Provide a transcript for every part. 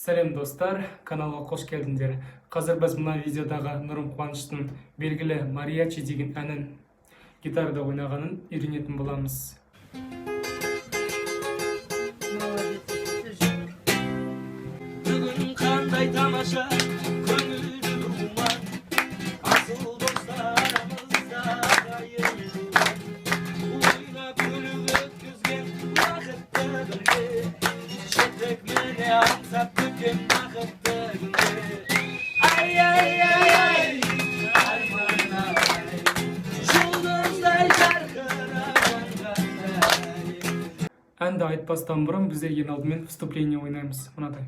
Сәлем достар, каналға қош келдіңдер. Қазір біз мына видеодағы Нұрым Қуаныштың белгілі Мариачи деген әнін гитарада ойнағанын үйренетін боламыз. Бүгін қандай тамаша, көңілді думан, асыл достар арамызда қайырылған. Ойнап күліп өткізген бақытты бірге, шеттек мені аңсап күткен бақытты күнде. Ай, ай, ай, ай, арман ай, жұлдыздай жарқыраған қандай. Әнді айтпастан бұрын біздер ең алдымен вступление ойнаймыз. Мынадай.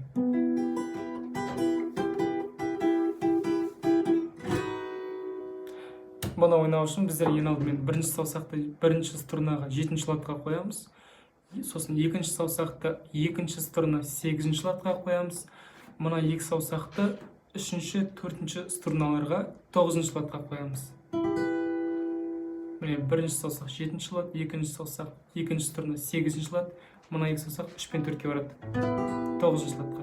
Бұны ойнау үшін біздер ең алдымен бірінші саусақты бірінші струнаға 7-ші латқа қоямыз. Сосын екінші саусақты екінші струна 8-ші латқа қоямыз. Мына екі саусақты 3-ші, 4-ші струналарға 9-ші латқа қоямыз. Міне бірінші саусақ 7-ші лат, екінші саусақ екінші струна 8-ші лат, мына екі саусақ 3 пен 4-ке барады 9-ші латқа.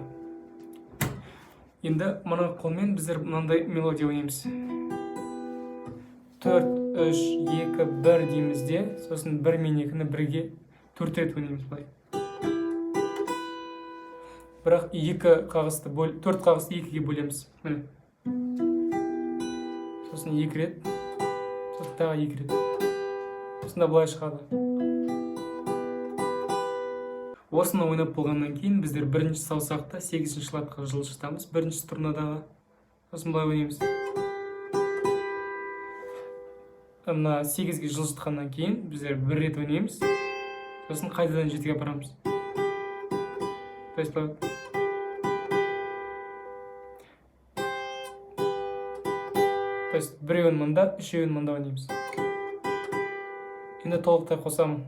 Енді мына қолмен біздер мынандай мелодия ойнаймыз. 4, 3, 2, 1 дейміз де, сосын 1 мен 2-ні бірге 4 рет ойнаймыз былай. Бірақ 4 қағысты 2-ге бөлеміз. Міне. Сосын 2 рет, сосын тағы 2 рет. Осында былай шығады. Осыны ойнап болғаннан кейін біздер бірінші саусақты 8-ші латқа жылжытамыз. Бірінші струнадағы. Сосын былай ойнаймыз. Мына 8-ге жылжытқаннан кейін біздер 1 рет ойнаймыз. Сосын қайтадан 7-ге апарамыз. То есть былай. То есть біреуін мында, үшеуін мында ойнаймыз. Енді толықтай қосамын.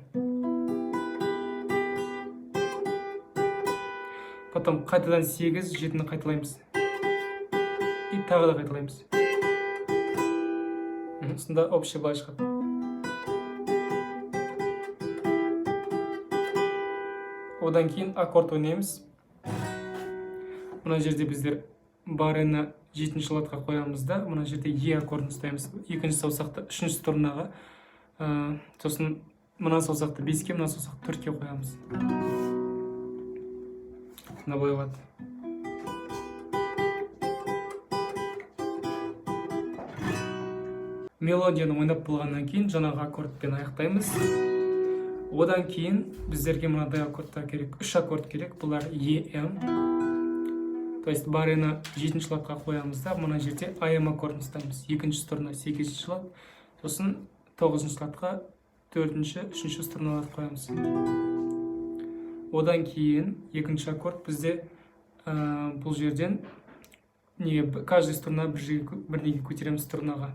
Потом қайтадан 8, 7-ні қайталаймыз. И тағы да қайталаймыз. Сонда общий былай шығады. Одан кейін аккорд ойнаймыз. Мына жерде біздер барені 7-ші латқа қоямыз да, мына жерде Е аккордын ұстаймыз. Екінші саусақты 3-ші струнаға, сосын мына саусақты 5-ке, мына саусақты 4-ке қоямыз. Сонда былай болады. Мелодияны ойнап болғаннан кейін жаңағы аккордпен аяқтаймыз. Одан кейін біздерге мынадай аккордтар керек. 3 аккорд керек. Бұлар EM. То есть барені 7-ші латқа қоямыз да, мына жерде AM аккордын ұстаймыз. Екінші струна 8-ші лат, сосын 9-ші латқа 4-ші, 3-ші струналарды қоямыз. Одан кейін екінші аккорд бізде бұл жерден каждый струна бірнеге көтереміз струнаға.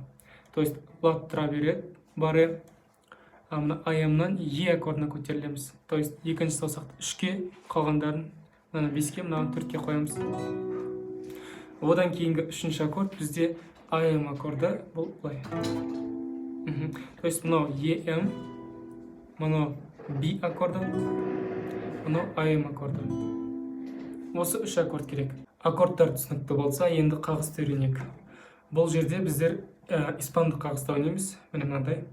То есть лат тұра береді, бары AM-нан E аккордына көтерілеміз. То есть екінші саусақты 3-ке, қалғандарын 5-ке, мынаған 4-ке қоямыз. Одан кейінгі 3-ші аккорд бізде AM аккорды, бұл былай. То есть мынау EM, мынау B аккорды, мынау AM аккорды. Осы 3 аккорд керек. Аккордтар түсінікті болса, енді қағысты үйренейік. Бұл жерде біздер испандық қағыста ойнаймыз. Міне мынандай.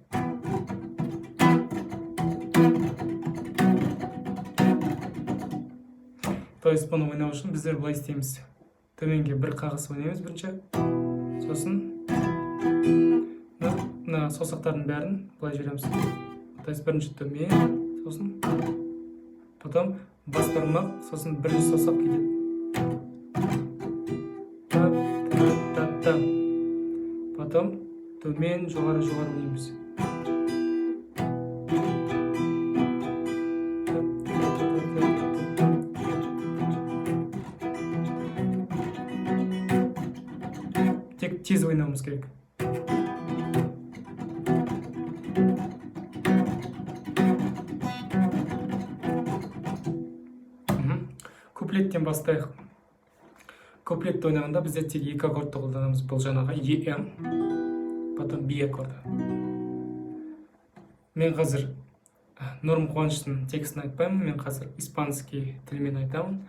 То есть бұны ойнау үшін біздер былай істейміз. Төменге бір қағыс ойнаймыз бірінші. Сосын мына саусақтардың бәрін былай жібереміз. То есть бірінші төмен, сосын потом бас бармақ, сосын бірінші саусақ кетеді. Потом төмен, жоғары ойнаймыз. Тек тез ойнауымыз керек. Куплеттен бастайық. Куплетті ойнағанда бізде тек 2 аккордты қолданамыз. Бұл жаңағы EM, потом B аккорды. Мен қазір Нұрым Қуаныштың текстін айтпаймын, мен қазір испанский тілмен айтамын.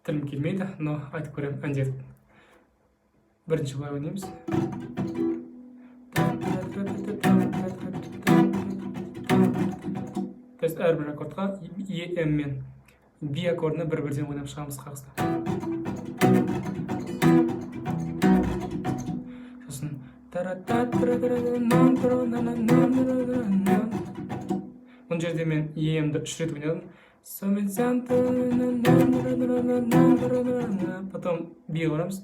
тілім келмейді, но айтып көремін әндерді. Бірінші былай ойнаймыз. То есть әрбір аккордқа Е, М мен Би аккордына бір-бірден ойнап шығамыз қағыста. Сосын бұл жерде мен Е-імді 3 рет ойнадым. Потом биге барамыз.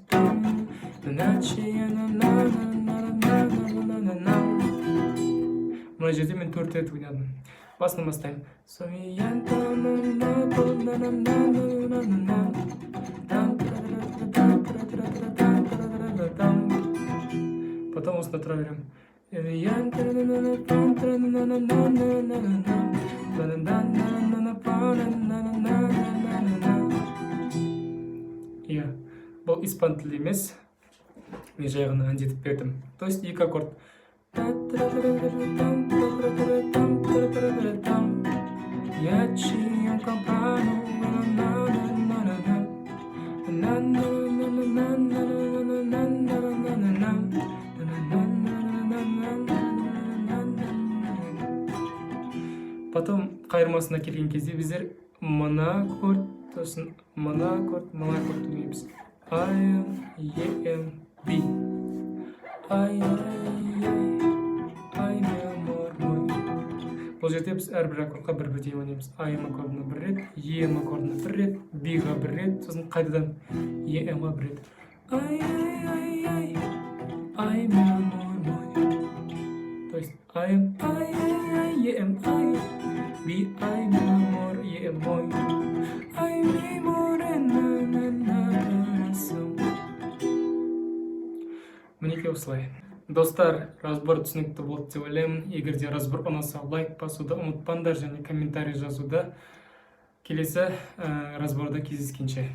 Мына жерде мен 4 рет ойнадым. Басынан бастаймын. Потом осында тұра беремін. Иә, бұл испан тілі емес. Мен жай ғана әндетіп бердім. То есть екі аккорд. Потом қайырмасына келген кезде біздер мына аккорд, сосын мына аккорд ойнаймыз. I, E, M, B. Ай, амор мой. Бұл жерде біз әрбір аккордқа бір-бірден ойнаймыз. I, M аккордына бір рет, E, M аккордына бір рет, B-ға бір рет, сосын қайтадан E, M-ға бір рет. Ай, амор мой. То есть I, E, M, I, B, I, amor, E, M, мой. Ай, ми, морена, мінекей осылай. Достар, разбор түсінікті болды деп ойлаймын. Егер де разбор ұнаса, лайк басуды ұмытпаңдар және комментарий жазуды. Келесі разборда кездескенше.